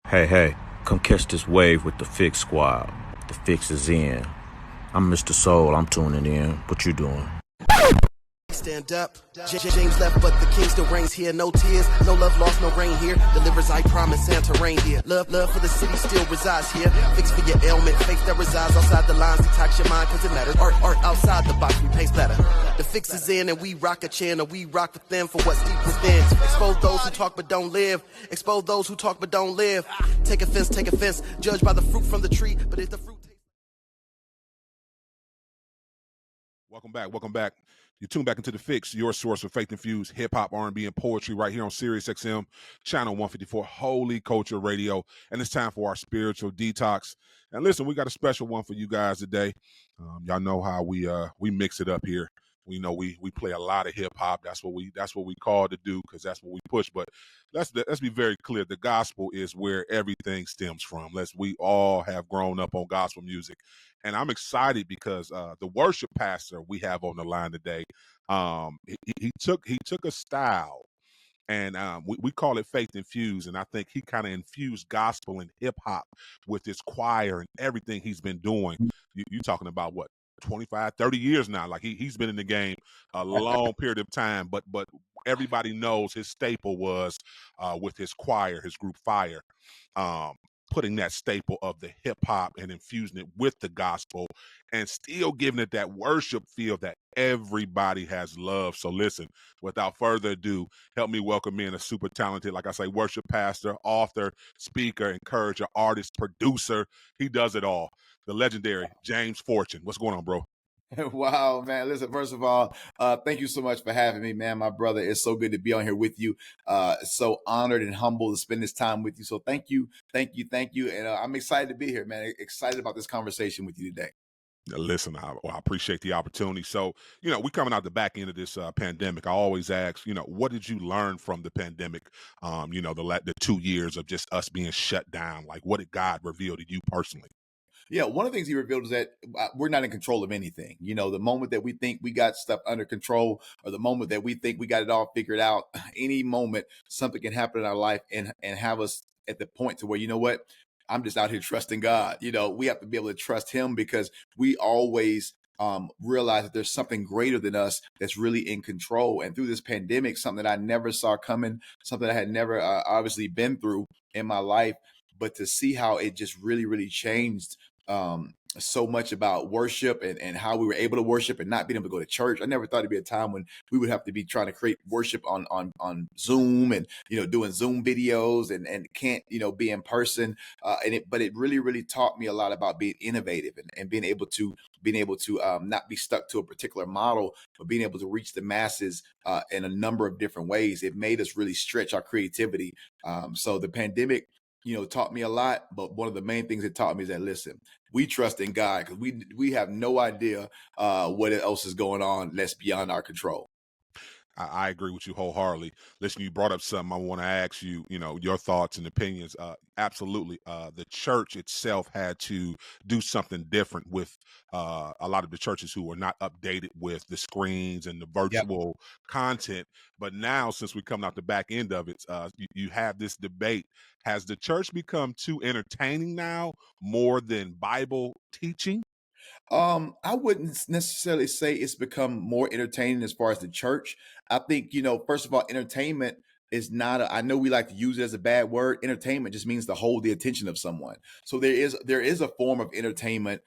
Hey, come catch this wave with the Fixx squad. The Fixx is in. I'm Mr. Soul, I'm tuning in. What you doing? Stand up. James left, but the king still reigns here. No tears, no love lost, no rain here. Delivers, I promise, Santa rain here. Love for the city still resides here. Fix for your ailment, faith that resides outside the lines. Detox your mind, cause it matters. Art outside the box, we paste better. The Fixx is in, and we rock a channel. We rock with them for what's deep within. Expose those who talk but don't live. Expose those who talk but don't live. Take offense. Judge by the fruit from the tree, but if the fruit tastes... Welcome back. You tune back into the Fixx, your source for faith-infused hip-hop, R&B, and poetry right here on Siriusxm, channel 154, Holy Culture Radio. And it's time for our spiritual detox. And listen, we got a special one for you guys today. Y'all know how we mix it up here. We know we play a lot of hip-hop. That's what we call to do because that's what we push. But let's be very clear. The gospel is where everything stems from. We all have grown up on gospel music. And I'm excited because the worship pastor we have on the line today, he took a style, and we call it faith infused, and I think he kind of infused gospel and hip hop with his choir and everything he's been doing. You talking about what? 25, 30 years now. Like he's been in the game a long period of time, but everybody knows his staple was with his choir, his group Fire. Putting that staple of the hip hop and infusing it with the gospel and still giving it that worship feel that everybody has loved. So listen, without further ado, help me welcome in a super talented, like I say, worship pastor, author, speaker, encourager, artist, producer. He does it all. The legendary James Fortune. What's going on, bro? Wow, man. Listen, first of all, thank you so much for having me, man. My brother, it's so good to be on here with you. So honored and humbled to spend this time with you. So thank you. And I'm excited to be here, man. Excited about this conversation with you today. Listen, I appreciate the opportunity. So, we coming out the back end of this pandemic. I always ask, what did you learn from the pandemic? The 2 years of just us being shut down. Like, what did God reveal to you personally? Yeah, one of the things he revealed is that we're not in control of anything. The moment that we think we got stuff under control, or the moment that we think we got it all figured out, any moment something can happen in our life and have us at the point to where, you know what, I'm just out here trusting God. We have to be able to trust him because we always realize that there's something greater than us that's really in control. And through this pandemic, something that I never saw coming, something I had never obviously been through in my life, but to see how it just really, really changed so much about worship and how we were able to worship and not being able to go to church. I never thought it'd be a time when we would have to be trying to create worship on Zoom and doing Zoom videos and can't be in person. But it really, really taught me a lot about being innovative and being able to not be stuck to a particular model, but being able to reach the masses in a number of different ways. It made us really stretch our creativity. So the pandemic taught me a lot, but one of the main things it taught me is that, listen, we trust in God because we have no idea what else is going on that's beyond our control. I agree with you wholeheartedly. Listen, you brought up something I want to ask you, your thoughts and opinions. Absolutely. The church itself had to do something different with a lot of the churches who were not updated with the screens and the virtual content. But now, since we're coming out the back end of it, you have this debate. Has the church become too entertaining now more than Bible teaching? I wouldn't necessarily say it's become more entertaining as far as the church. I think, first of all, entertainment is not I know we like to use it as a bad word. Entertainment just means to hold the attention of someone. So there is a form of entertainment,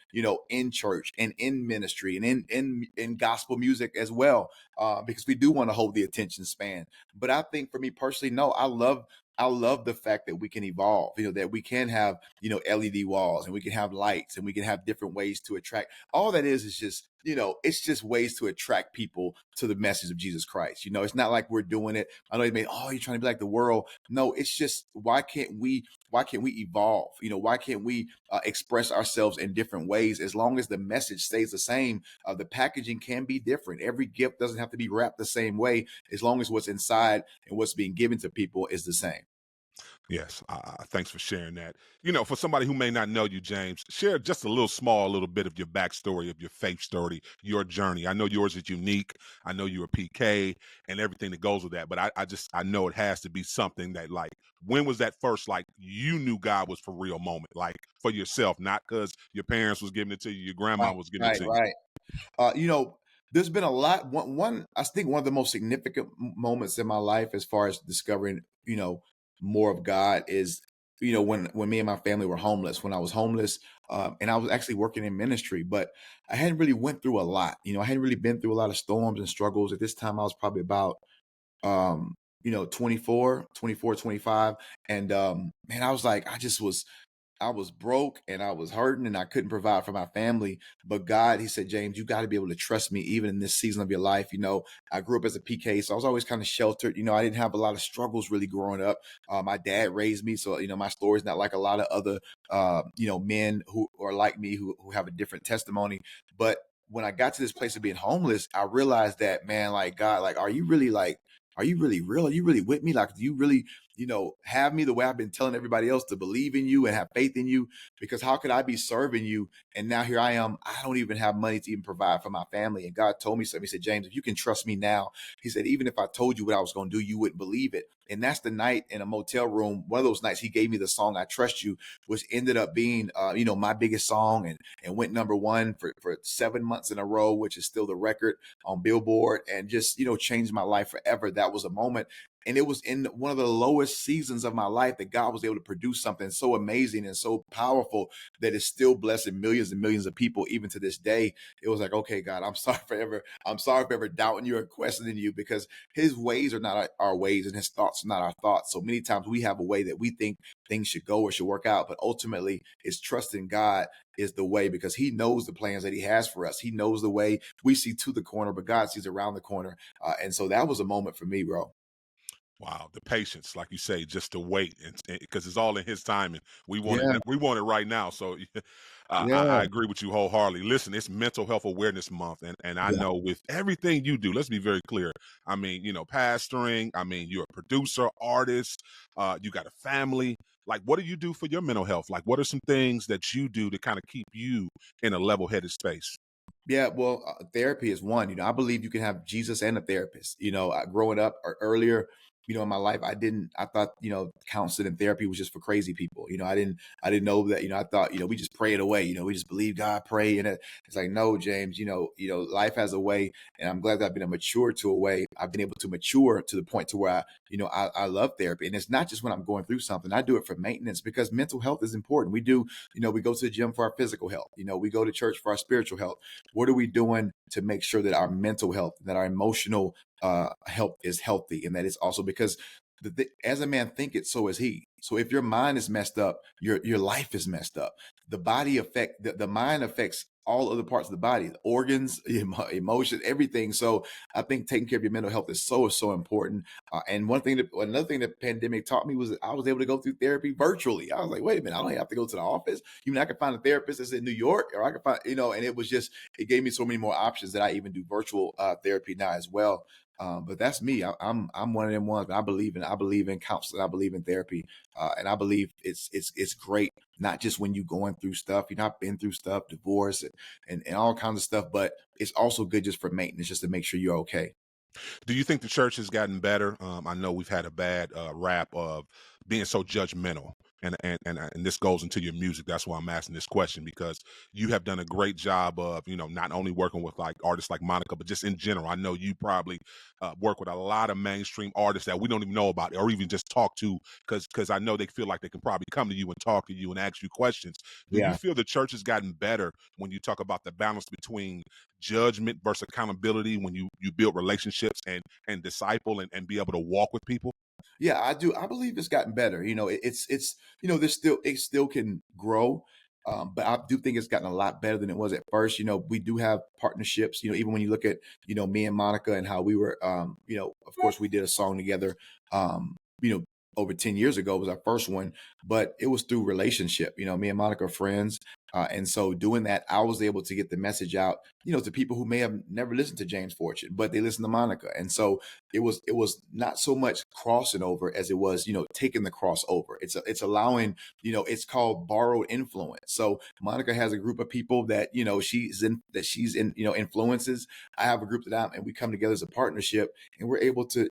in church and in ministry and in gospel music as well, because we do want to hold the attention span. But I think for me personally, no, I love the fact that we can evolve, that we can have, LED walls and we can have lights and we can have different ways to attract. All that is just, it's just ways to attract people to the message of Jesus Christ. It's not like we're doing it. I know you mean, oh, you're trying to be like the world. No, it's just, why can't we evolve? Why can't we express ourselves in different ways? As long as the message stays the same, the packaging can be different. Every gift doesn't have to be wrapped the same way, as long as what's inside and what's being given to people is the same. Yes, thanks for sharing that. For somebody who may not know you, James, share just a little bit of your backstory, of your faith story, your journey. I know yours is unique. I know you're a PK and everything that goes with that, but I know it has to be something that, like, when was that first, like, you knew God was for real moment, like, for yourself, not because your parents was giving it to you, your grandma Right, was giving it right, to you. right. You know, there's been a lot. I think one of the most significant moments in my life, as far as discovering, more of God, is when me and my family were homeless. When I was homeless, and I was actually working in ministry, but I hadn't really went through a lot. I hadn't really been through a lot of storms and struggles. At this time, I was probably about 24, 25, and man, I was like, I was broke and I was hurting and I couldn't provide for my family. But God, He said, James, you got to be able to trust me even in this season of your life. I grew up as a PK, so I was always kind of sheltered. I didn't have a lot of struggles really growing up. My dad raised me, so my story's not like a lot of other men who are like me who have a different testimony. But when I got to this place of being homeless, I realized that, man, like, God, like, are you really real? Are you really with me? Like, do you really, have me the way I've been telling everybody else to believe in you and have faith in you? Because how could I be serving you? And now here I am. I don't even have money to even provide for my family. And God told me something. He said, James, if you can trust me now, He said, even if I told you what I was going to do, you wouldn't believe it. And that's the night in a motel room. One of those nights He gave me the song, I Trust You, which ended up being, my biggest song, and went number one for 7 months in a row, which is still the record on Billboard, and just, changed my life forever. That was a moment. And it was in one of the lowest seasons of my life that God was able to produce something so amazing and so powerful that is still blessing millions and millions of people even to this day. It was like, okay, God, I'm sorry for ever doubting you or questioning you, because His ways are not our ways and His thoughts are not our thoughts. So many times we have a way that we think things should go or should work out, but ultimately it's trusting God is the way, because He knows the plans that He has for us. He knows the way. We see to the corner, but God sees around the corner. And so that was a moment for me, bro. Wow, the patience, like you say, just to wait, and because it's all in His timing. Yeah, We want it right now. So, I yeah, agree with you wholeheartedly. Listen, it's Mental Health Awareness Month, and I yeah. know with everything you do, let's be very clear. I mean, pastoring. I mean, you're a producer, artist. You got a family. Like, what do you do for your mental health? Like, what are some things that you do to kind of keep you in a level-headed space? Yeah, well, therapy is one. I believe you can have Jesus and a therapist. Growing up or earlier, in my life, I thought, counseling and therapy was just for crazy people. I didn't know that. I thought, we just pray it away. We just believe God, pray, and it's like, no, James. Life has a way, and I'm glad that I've been mature to a way. I've been able to mature to the point to where I love therapy, and it's not just when I'm going through something. I do it for maintenance, because mental health is important. We go to the gym for our physical health. We go to church for our spiritual health. What are we doing to make sure that our mental health, that our emotional health is healthy, and that it's also, because as a man thinketh, so is he. So if your mind is messed up, your life is messed up. The mind affects all other parts of the body, the organs, emotions, everything. So I think taking care of your mental health is so important. And another thing that pandemic taught me was that I was able to go through therapy virtually. I was like, wait a minute, I don't have to go to the office. I can find a therapist that's in New York, or I can find, and it gave me so many more options that I even do virtual therapy now as well. But that's me. I'm one of them ones. I believe in counseling. I believe in therapy, and I believe it's great. Not just when you're going through stuff. I've been through stuff, divorce, and all kinds of stuff. But it's also good just for maintenance, just to make sure you're okay. Do you think the church has gotten better? I know we've had a bad rap of being so judgmental, and this goes into your music. That's why I'm asking this question, because you have done a great job of not only working with like artists like Monica, but just in general. I know you probably work with a lot of mainstream artists that we don't even know about or even just talk to, because I know they feel like they can probably come to you and talk to you and ask you questions. Do you Yeah. feel the church has gotten better when you talk about the balance between judgment versus accountability, when you build relationships and disciple and be able to walk with people? Yeah, I do. I believe it's gotten better. It's it still can grow. But I do think it's gotten a lot better than it was at first. We do have partnerships, even when you look at, me and Monica and how we were, of course we did a song together, you know, over 10 years ago was our first one, but it was through relationship. Me and Monica are friends. And so doing that, I was able to get the message out, to people who may have never listened to James Fortune, but they listen to Monica. And so it was not so much crossing over as it was, taking the crossover. It's allowing, it's called borrowed influence. So Monica has a group of people that, she's in, influences. I have a group and we come together as a partnership, and we're able to,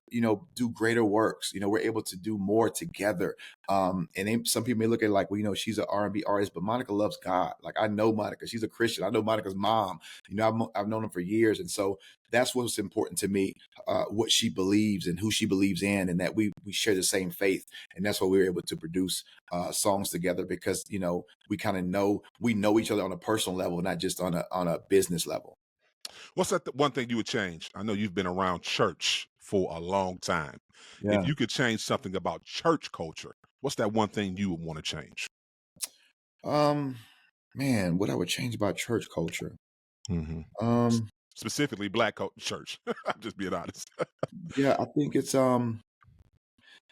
do greater works. We're able to do more together. Some people may look at it like, well, she's an R&B artist, but Monica loves God. Like, I know Monica, she's a Christian. I know Monica's mom. I've known them for years. And so that's what's important to me, what she believes and who she believes in, and that we share the same faith. And that's why we were able to produce songs together, because, we kind of know each other on a personal level, not just on a business level. What's that one thing you would change? I know you've been around church for a long time. Yeah. If you could change something about church culture, what's that one thing you would want to change? Man, what I would change about church culture. Specifically black church. I'm just being honest. Yeah, I think it's man,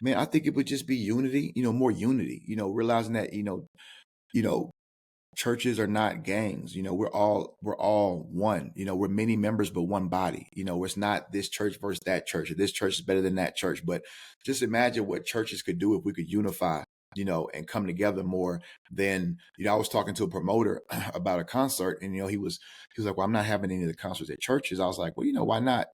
I think it would just be unity, more unity, realizing that, churches are not gangs. We're all one. We're many members but one body. It's not this church versus that church, or this church is better than that church. But just imagine what churches could do if we could unify, and come together more than, I was talking to a promoter about a concert, and he was like, well, I'm not having any of the concerts at churches. I was like, well, why not?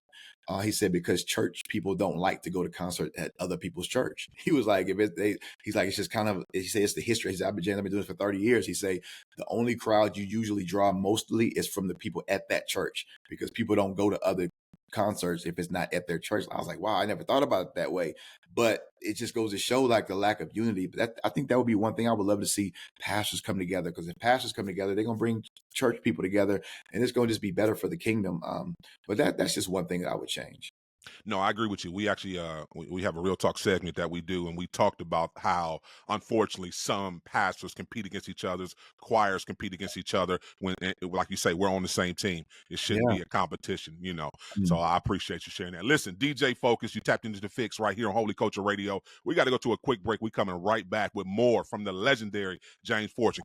He said, because church people don't like to go to concert at other people's church. He was like, he's like, it's just kind of, he said, it's the history. He said, I've been doing this for 30 years. He said, the only crowd you usually draw mostly is from the people at that church, because people don't go to other concerts if it's not at their church. I was like, wow, I never thought about it that way. But it just goes to show like the lack of unity. But I think that would be one thing I would love to see pastors come together, because if pastors come together, they're going to bring church people together, and it's going to just be better for the kingdom. But that's just one thing that I would change. No, I agree with you. We actually we have a real talk segment that we do, and we talked about how unfortunately some pastors compete against each other's, choirs compete against each other when, like you say, we're on the same team. It shouldn't be a competition, So I appreciate you sharing that. Listen, DJ Focus, you tapped into the Fixx right here on Holy Culture Radio. We got to go to a quick break. We're coming right back with more from the legendary James Fortune.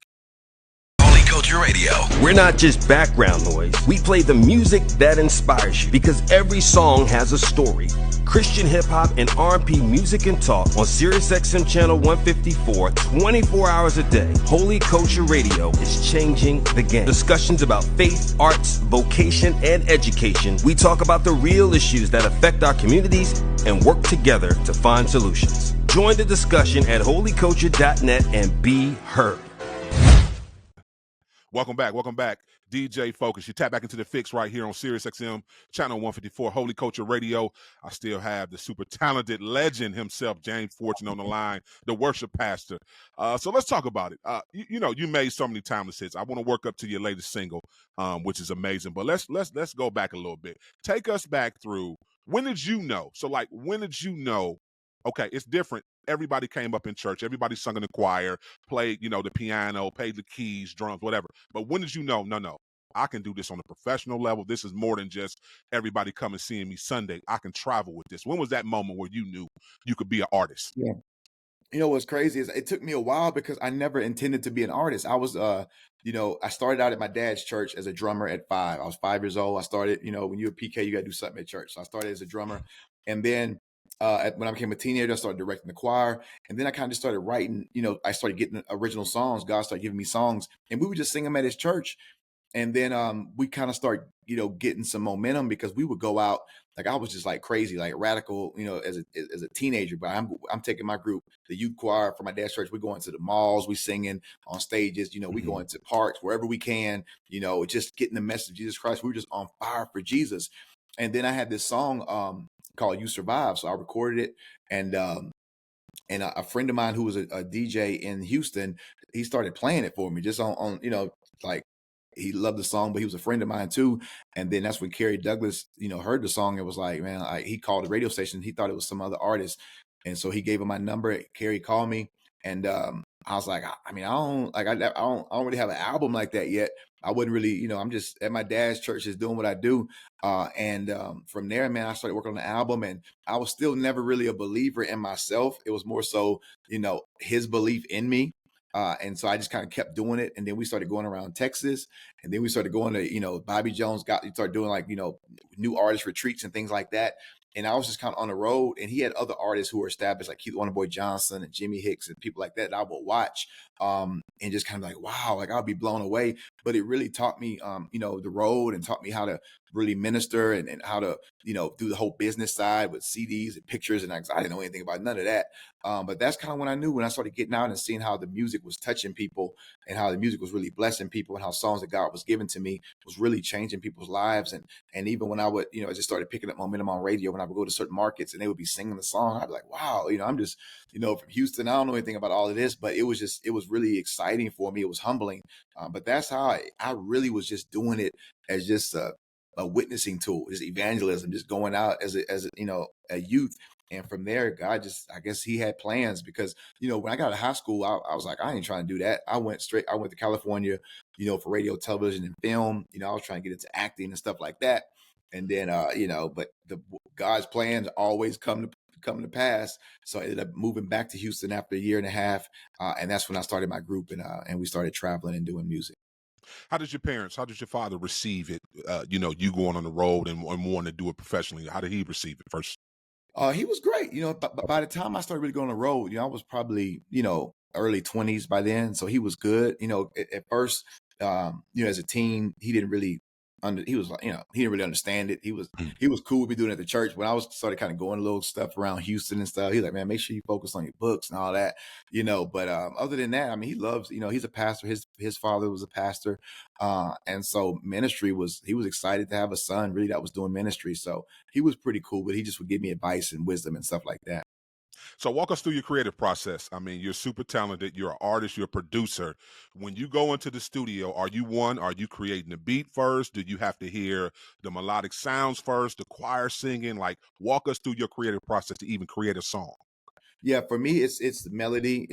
Culture Radio. We're not just background noise. We play the music that inspires you, because every song has a story. Christian hip hop and R&B music and talk on Siriusxm channel 154, 24 hours a day. Holy Culture Radio is changing the game. Discussions about faith, arts, vocation, and education. We talk about the real issues that affect our communities and work together to find solutions. Join the discussion at holyculture.net and be heard. Welcome back. DJ Focus. You tap back into the Fixx right here on Siriusxm, channel 154, Holy Culture Radio. I still have the super talented legend himself, James Fortune, on the line, the worship pastor. So let's talk about it. You made so many timeless hits. I want to work up to your latest single, which is amazing. But let's go back a little bit. Take us back through, when did you know? So like, when did you know, okay, it's different. Everybody came up in church. Everybody sung in the choir, played, the piano, played the keys, drums, whatever. But when did you know, no, I can do this on a professional level. This is more than just everybody coming seeing me Sunday. I can travel with this. When was that moment where you knew you could be an artist? Yeah. What's crazy is it took me a while, because I never intended to be an artist. I was, I started out at my dad's church as a drummer at 5. I was 5 years old. I started, when you're a PK, you got to do something at church. So I started as a drummer. And then when I became a teenager, I started directing the choir. And then I kind of just started writing, I started getting original songs. God started giving me songs, and we would just sing them at his church. And then we kind of start, getting some momentum, because we would go out. Like, I was just like crazy, like radical, as a teenager. But I'm taking my group, the youth choir for my dad's church. We're going to the malls, we singing on stages, we going to parks, wherever we can, just getting the message of Jesus Christ. We were just on fire for Jesus. And then I had this song called "You Survive," so I recorded it, and a friend of mine who was a DJ in Houston, he started playing it for me, just on like, he loved the song, but he was a friend of mine too. And then that's when Kerry Douglas, heard the song. It was like, man, he called the radio station. He thought it was some other artist. And so he gave him my number. Kerry called me, and I was like, I don't really have an album like that yet. I wouldn't really, I'm just at my dad's church, just doing what I do. And from there, man, I started working on the album, and I was still never really a believer in myself. It was more so, his belief in me. And so I just kind of kept doing it. And then we started going around Texas, and then we started going to, Bobby Jones started doing like, new artist retreats and things like that. And I was just kind of on the road, and he had other artists who were established, like Keith Wonderboy Johnson and Jimmy Hicks and people like that I would watch, and just kind of like, wow, like I'll be blown away. But it really taught me, the road, and taught me how to really minister, and how to, do the whole business side with CDs and pictures. And I didn't know anything about none of that. But that's kind of when I knew, when I started getting out and seeing how the music was touching people, and how the music was really blessing people, and how songs that God was giving to me was really changing people's lives. And even when I would, I just started picking up momentum on radio, when I would go to certain markets and they would be singing the song, I'd be like, wow, I'm just, from Houston. I don't know anything about all of this, but it was really exciting for me. It was humbling. But that's how I really was just doing it as just a witnessing tool, just evangelism, just going out as a youth. And from there, God I guess he had plans, because, when I got to high school, I was like, I ain't trying to do that. I went to California, for radio, television, and film. I was trying to get into acting and stuff like that. And then, but God's plans always come to pass. So I ended up moving back to Houston after a year and a half. And that's when I started my group, and we started traveling and doing music. How did your father receive it? You going on the road and wanting to do it professionally. How did he receive it first? He was great. But by the time I started really going on the road, I was probably, early 20s by then. So he was good. At first, as a teen, he didn't really he was like, he didn't really understand it. He was cool with me doing it at the church. When I started kind of going a little stuff around Houston and stuff, he's like, man, make sure you focus on your books and all that, but other than that, I mean, he loves, he's a pastor. His father was a pastor. And so he was excited to have a son really that was doing ministry. So he was pretty cool, but he just would give me advice and wisdom and stuff like that. So walk us through your creative process. I mean, you're super talented. You're an artist. You're a producer. When you go into the studio, are you creating the beat first? Do you have to hear the melodic sounds first, the choir singing? Like, walk us through your creative process to even create a song. Yeah, for me, it's melody,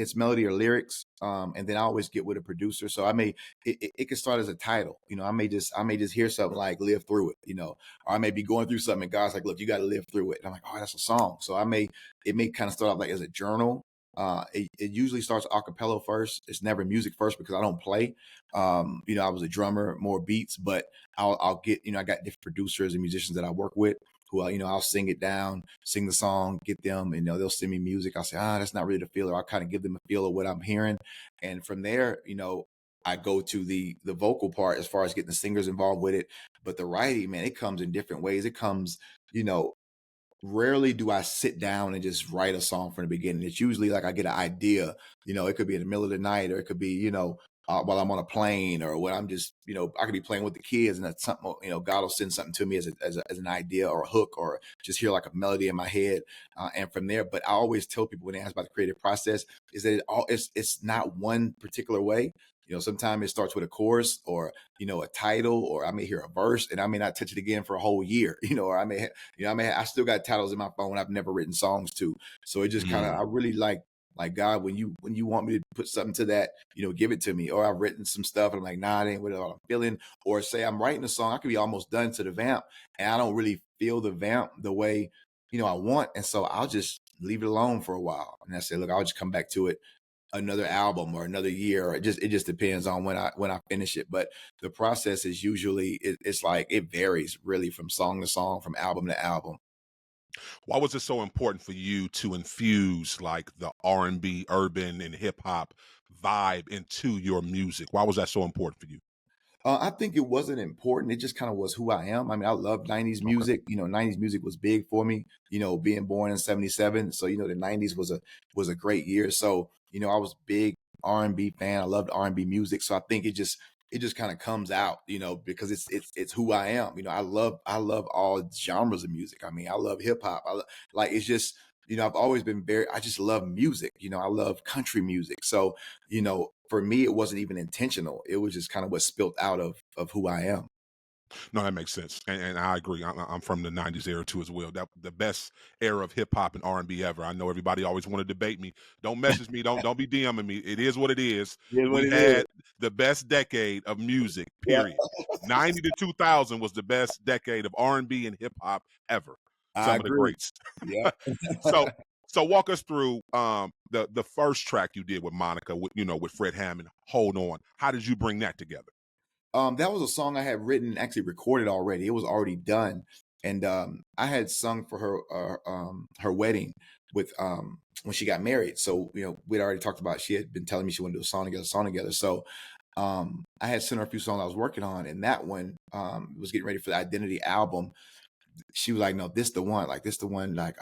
or lyrics, and then I always get with a producer. So it could start as a title, I may just hear something like "Live Through It," or I may be going through something, and God's like, "Look, you got to live through it." And I'm like, "Oh, that's a song." So it may kind of start off like as a journal. It usually starts a cappella first. It's never music first, because I don't play. I was a drummer, more beats, but I'll get, I got different producers and musicians that I work with, who, I'll sing it down, sing the song, get them, and they'll send me music. I'll say, that's not really the feel, or I'll kind of give them a feel of what I'm hearing. And from there, I go to the vocal part as far as getting the singers involved with it. But the writing, man, it comes in different ways. It comes, rarely do I sit down and just write a song from the beginning. It's usually like I get an idea, it could be in the middle of the night, or it could be, while I'm on a plane, or when I'm just, I could be playing with the kids, and that's something, God will send something to me as an idea or a hook, or just hear like a melody in my head. And from there, but I always tell people when they ask about the creative process, is that it's not one particular way. Sometimes it starts with a chorus, or, a title, or I may hear a verse and I may not touch it again for a whole year, or I still got titles in my phone I've never written songs to. So it just kind of, I really like God, when you want me to put something to that, give it to me. Or I've written some stuff and I'm like, nah, it ain't what I'm feeling. Or say I'm writing a song, I could be almost done to the vamp, and I don't really feel the vamp the way, I want. And so I'll just leave it alone for a while. And I say, look, I'll just come back to it another album or another year. Or it just depends on when I finish it. But the process is usually, it's like, it varies really from song to song, from album to album. Why was it so important for you to infuse like the R&B, urban, and hip hop vibe into your music? Why was that so important for you? I think it wasn't important. It just kind of was who I am. I mean, I love 90s Okay. music. 90s music was big for me, being born in 77. So, the 90s was a great year. So, I was a big R&B fan. I loved R&B music. So I think it just kind of comes out, because it's who I am. I love all genres of music. I mean, I love hip hop. Like, it's just, I've always been I just love music. I love country music. So, for me, it wasn't even intentional. It was just kind of what spilled out of who I am. No, that makes sense, and I agree. I'm from the '90s era too as well. That the best era of hip hop and R&B ever. I know everybody always want to debate me. Don't message me. Don't be DMing me. It is what it is. It is what We it is. had the best decade of music. Yeah, Period. 90 to 2000 was the best decade of R&B and hip hop ever. I Some of the agree. greats. Yeah. So So walk us through the first track you did with Monica, with Fred Hammond, Hold On. How did you bring that together? That was a song I had written and actually recorded already. It was already done, and I had sung for her wedding with when she got married. So we'd already talked about. She had been telling me she wanted to do a song together. So I had sent her a few songs I was working on, and that one was getting ready for the Identity album. She was like, no, this the one, like this the one, like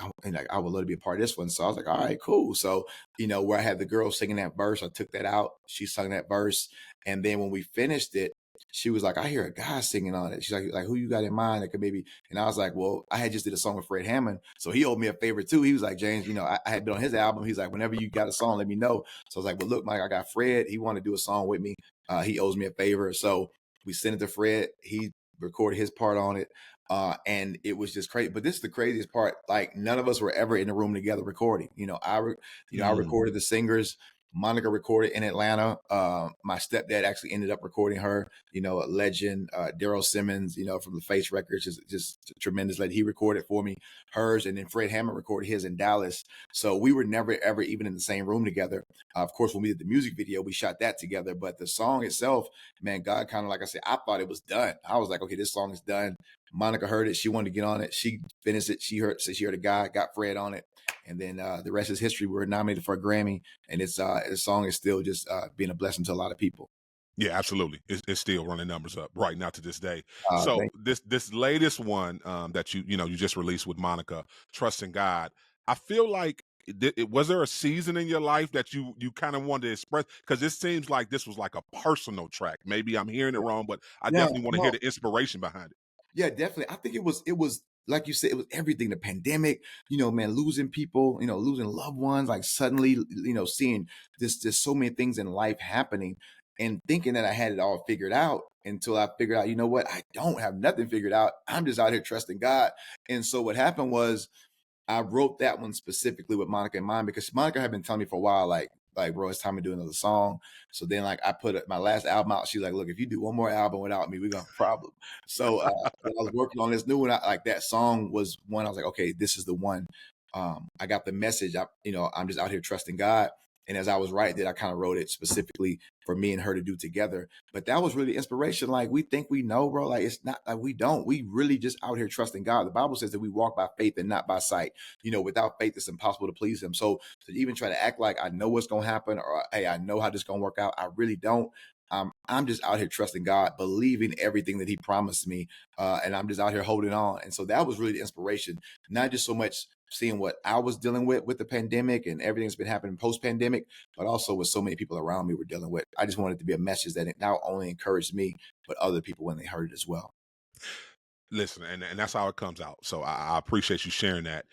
I would love to be a part of this one. So I was like, all right, cool. So where I had the girl singing that verse, I took that out. She sung that verse, and then when we finished it, she was like, I hear a guy singing on it. She's like, who you got in mind that could maybe? And I was like, well, I had just did a song with Fred Hammond, so he owed me a favor too. He was like, James, I had been on his album. He's like, whenever you got a song, let me know. So I was like, well, look, Mike, I got Fred. He wanted to do a song with me. He owes me a favor. So we sent it to Fred. He recorded his part on it. And it was just crazy. But this is the craziest part. Like, none of us were ever in the room together recording. I recorded the singers. Monica recorded in Atlanta. My stepdad actually ended up recording her. A legend, Daryl Simmons, from the Face Records, just tremendous lady. He recorded for me hers, and then Fred Hammond recorded his in Dallas. So we were never ever even in the same room together. Of course, when we did the music video, we shot that together. But the song itself, man, God kind of, like I said, I thought it was done. I was like, okay, this song is done. Monica heard it. She wanted to get on it. She finished it. She heard a guy, got Fred on it. And then the rest is history. We were nominated for a Grammy, and the song is still just being a blessing to a lot of people. Yeah, absolutely. It's still running numbers up right now to this day. So this latest one that you just released with Monica, Trusting God, I feel like was there a season in your life that you kind of wanted to express? Because it seems like this was like a personal track. Maybe I'm hearing it wrong, but I definitely want to hear the inspiration behind it. Yeah, definitely. I think it was like you said, it was everything. The pandemic, man, losing people, losing loved ones, like suddenly, seeing there's so many things in life happening, and thinking that I had it all figured out until I figured out, what, I don't have nothing figured out. I'm just out here trusting God. And so what happened was I wrote that one specifically with Monica in mind, because Monica had been telling me for a while, like, bro, it's time to do another song. So then, like, I put my last album out. She's like, look, if you do one more album without me, we're gonna have a problem. So I was working on this new one. That song was one. I was like, okay, this is the one. I got the message. I'm just out here trusting God. And as I was writing it, I kind of wrote it specifically for me and her to do together. But that was really inspiration. Like, we think we know, bro. Like, it's not like we don't. We really just out here trusting God. The Bible says that we walk by faith and not by sight. Without faith, it's impossible to please him. So to even try to act like I know what's going to happen, or, hey, I know how this is going to work out, I really don't. I'm just out here trusting God, believing everything that he promised me. And I'm just out here holding on. And so that was really the inspiration, not just so much seeing what I was dealing with the pandemic and everything that's been happening post-pandemic, but also what so many people around me were dealing with. I just wanted it to be a message that it not only encouraged me, but other people when they heard it as well. Listen, and that's how it comes out. So I appreciate you sharing that.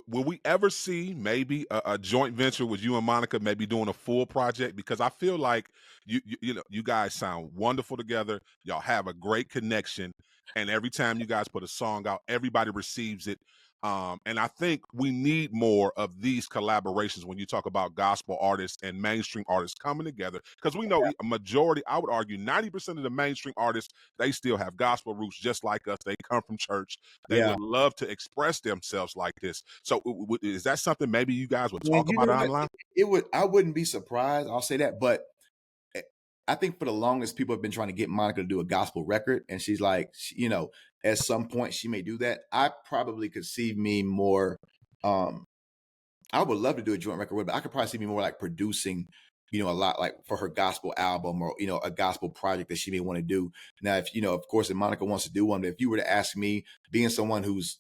Will we ever see maybe a joint venture with you and Monica, maybe doing a full project? Because I feel like you guys sound wonderful together. Y'all have a great connection, and every time you guys put a song out, everybody receives it. And I think we need more of these collaborations when you talk about gospel artists and mainstream artists coming together, because we know a majority, I would argue 90% of the mainstream artists, they still have gospel roots just like us. They come from church. They would love to express themselves like this. So is that something maybe you guys would talk about online? I wouldn't be surprised. I'll say that. But I think for the longest, people have been trying to get Monica to do a gospel record. And she's like, at some point she may do that. I probably could see me more. I would love to do a joint record with, but I could probably see me more like producing, a lot, like for her gospel album, or, a gospel project that she may want to do. Now, if, of course, if Monica wants to do one, if you were to ask me, being someone who's,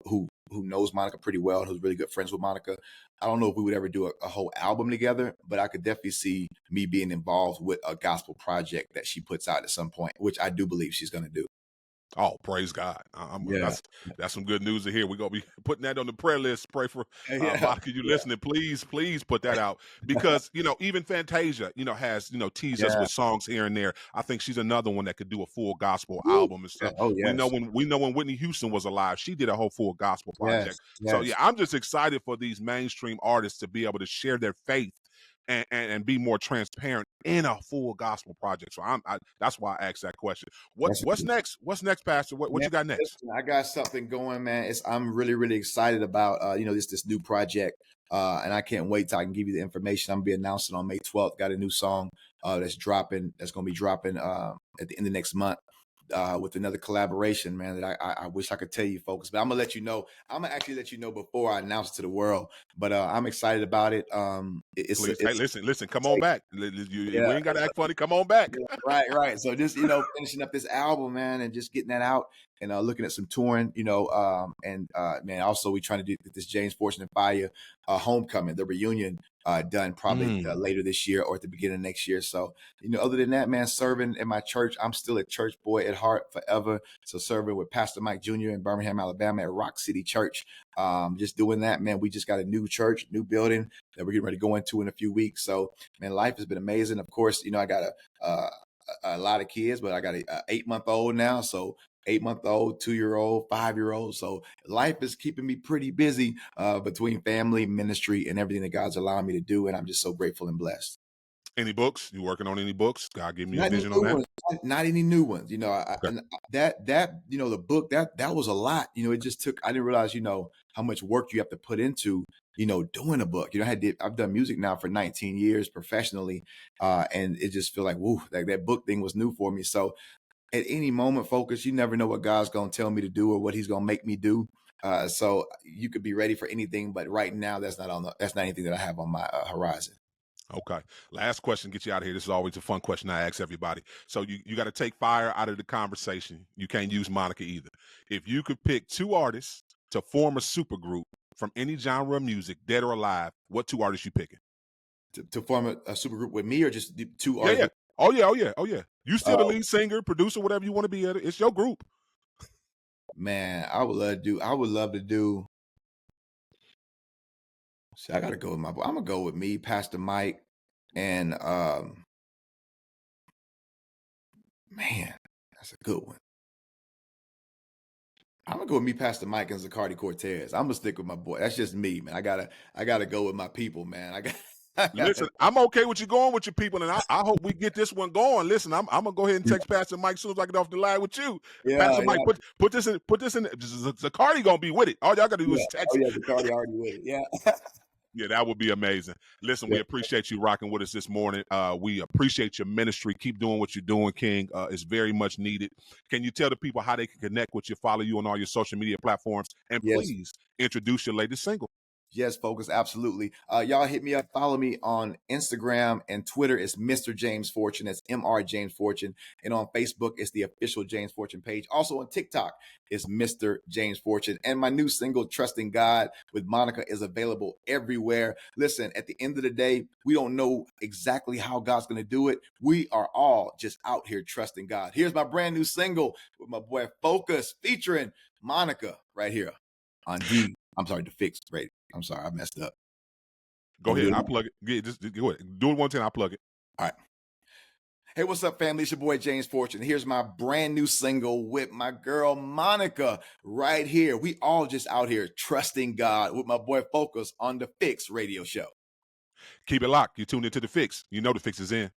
who knows Monica pretty well, who's really good friends with Monica, I don't know if we would ever do a whole album together, but I could definitely see me being involved with a gospel project that she puts out at some point, which I do believe she's going to do. Oh, praise God. That's some good news to hear. We're going to be putting that on the prayer list. Pray for Monica, you listening. Please put that out, because, even Fantasia, has, teased us with songs here and there. I think she's another one that could do a full gospel album and stuff. Oh, yes. We know when Whitney Houston was alive, she did a whole full gospel project. Yes. So, I'm just excited for these mainstream artists to be able to share their faith and be more transparent in a full gospel project. So that's why I asked that question. What's next? What's next, Pastor? What Man, you got next? listen, I got something going, man. I'm really, really excited about this new project. And I can't wait till I can give you the information. I'm gonna be announcing on May 12th. Got a new song that's dropping, that's gonna be dropping at the end of next month. With another collaboration, man, that I wish I could tell you folks, but I'm gonna let you know. I'm gonna actually let you know before I announce it to the world. But I'm excited about it. Please, hey, listen, come on back. We yeah, ain't gotta act funny. Come on back. right. So just finishing up this album, man, and just getting that out, and looking at some touring, man. Also, we trying to do this James Fortune and Fire homecoming, the reunion, done probably later this year or at the beginning of next year. So other than that, man, serving in my church, I'm still a church boy at heart forever. So serving with Pastor Mike Jr. in Birmingham, Alabama at Rock City Church. Just doing that, man. We just got a new church, new building that we're getting ready to go into in a few weeks. So, man, life has been amazing. Of course, I got a lot of kids, but I got a 8-month-old now. So 8-month-old, 2-year-old, 5-year-old. So life is keeping me pretty busy between family, ministry, and everything that God's allowing me to do. And I'm just so grateful and blessed. Any books? You working on any books? God give me a Not any vision new on that. ones. Not any new ones. Okay. That the book that was a lot. It just took. I didn't realize how much work you have to put into doing a book. I've done music now for 19 years professionally, and it just feel like woo, like that book thing was new for me. So at any moment, focus. You never know what God's gonna tell me to do or what He's gonna make me do. So you could be ready for anything, but right now that's not anything that I have on my horizon. Okay. Last question, get you out of here. This is always a fun question I ask everybody. So you got to take fire out of the conversation. You can't use Monica either. If you could pick 2 artists to form a supergroup from any genre of music, dead or alive, what 2 artists you picking? To form a supergroup with me or just the 2 Yeah, artists? yeah. Oh yeah. You still the lead singer, producer, whatever you want to be. It's your group. Man, I would love to do. See, I gotta go with I'm gonna go with me, Pastor Mike, and man, that's a good one. I'm gonna go with me, Pastor Mike, and Zacardi Cortez. I'm gonna stick with my boy. That's just me, man. I gotta go with my people, man. Listen, I'm okay with you going with your people, and I hope we get this one going. Listen, I'm gonna go ahead and text Pastor Mike as soon as I get off the line with you. Pastor Mike, put this in. Zacardi gonna be with it. All y'all gotta do is text. Zacardi already with it. Yeah. Yeah, that would be amazing. Listen, we appreciate you rocking with us this morning. We appreciate your ministry. Keep doing what you're doing, King. It's very much needed. Can you tell the people how they can connect with you, follow you on all your social media platforms, and please introduce your latest single? Yes, focus. Absolutely. Y'all hit me up. Follow me on Instagram and Twitter. It's Mr. James Fortune. That's Mr. James Fortune. And on Facebook, it's the official James Fortune page. Also on TikTok, it's Mr. James Fortune. And my new single, Trusting God with Monica, is available everywhere. Listen, at the end of the day, we don't know exactly how God's going to do it. We are all just out here trusting God. Here's my brand new single with my boy Focus featuring Monica right here on the Fixx radio. I'm sorry, I messed up. Go ahead. I'll plug it. Yeah, just go ahead. Do it one time. I'll plug it. All right. Hey, what's up, family? It's your boy, James Fortune. Here's my brand new single with my girl, Monica, right here. We all just out here trusting God with my boy, Focus on the Fixx radio show. Keep it locked. You tuned into the Fixx. You know the Fixx is in.